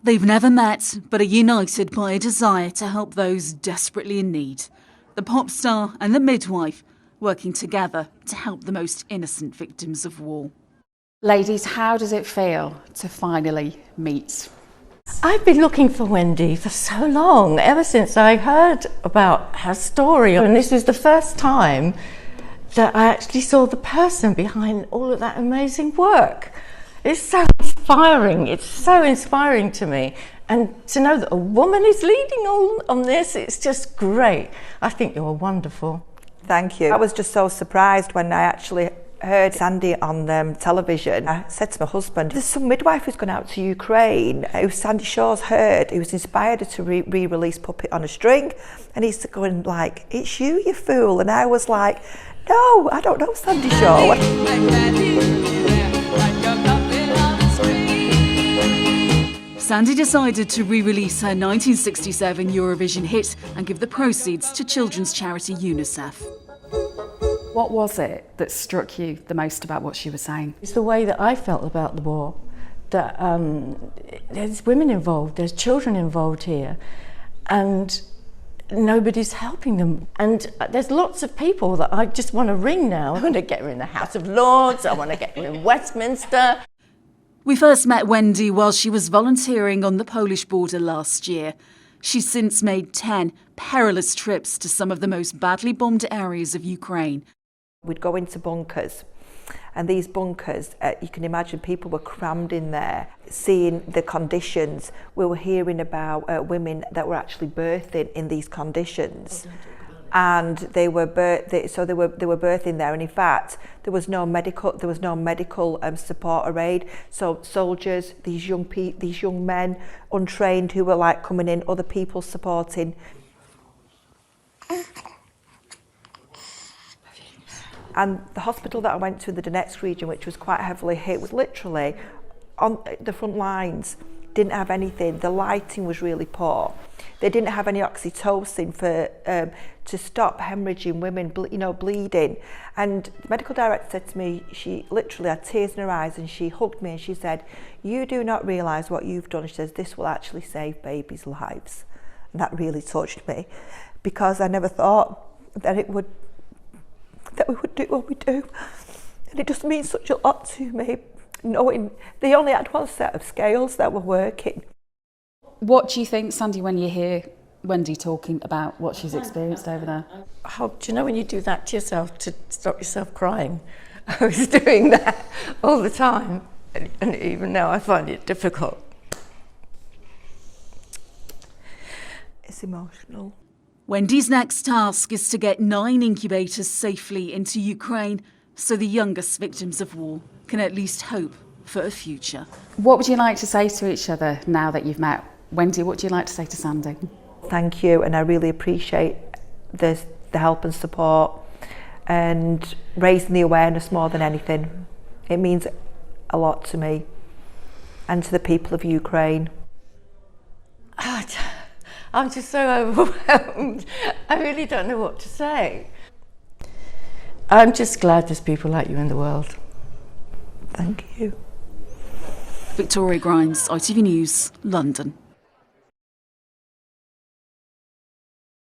They've never met, but are united by a desire to help those desperately in need. The pop star and the midwife working together to help the most innocent victims of war. Ladies, how does it feel to finally meet? I've been looking for Wendy for so long, ever since I heard about her story. And this is the first time that I actually saw the person behind all of that amazing work. It's so inspiring. It's so inspiring to me. And to know that a woman is leading on this, it's just great. I think you're wonderful. Thank you. I was just so surprised when I actually heard Sandie on television. I said to my husband, there's some midwife who's gone out to Ukraine who Sandie Shaw's heard, who's inspired her to re-release Puppet on a String. And he's going like, it's you fool. And I was like, no, I don't know Sandie Shaw. Sandie decided to re-release her 1967 Eurovision hit and give the proceeds to children's charity UNICEF. What was it that struck you the most about what she was saying? It's the way that I felt about the war, that there's women involved, there's children involved here, and nobody's helping them. And there's lots of people that I just want to ring now. I want to get her in the House of Lords, I want to get her in Westminster. We first met Wendy while she was volunteering on the Polish border last year. She's since made 10 perilous trips to some of the most badly bombed areas of Ukraine. We'd go into bunkers, and these bunkers, you can imagine people were crammed in there, seeing the conditions. We were hearing about women that were actually birthing in these conditions. And they were birthing there, and in fact there was no medical support or aid. So soldiers, these young men, untrained, who were like coming in, other people supporting. And the hospital that I went to in the Donetsk region, which was quite heavily hit, was literally on the front lines. Didn't have anything. The lighting was really poor. They didn't have any oxytocin to stop hemorrhaging women, bleeding. And the medical director said to me, she literally had tears in her eyes, and she hugged me and she said, "You do not realise what you've done." She says, "This will actually save babies' lives." And that really touched me, because I never thought that we would do what we do. And it just means such a lot to me, knowing they only had one set of scales that were working. What do you think, Sandie, when you hear Wendy talking about what she's experienced over there? Oh, do you know when you do that to yourself to stop yourself crying? I was doing that all the time, and even now I find it difficult. It's emotional. Wendy's next task is to get 9 incubators safely into Ukraine so the youngest victims of war can at least hope for a future. What would you like to say to each other now that you've met? Wendy, what do you like to say to Sandie? Thank you, and I really appreciate the help and support and raising the awareness more than anything. It means a lot to me and to the people of Ukraine. I'm just so overwhelmed. I really don't know what to say. I'm just glad there's people like you in the world. Thank you. Victoria Grimes, ITV News, London.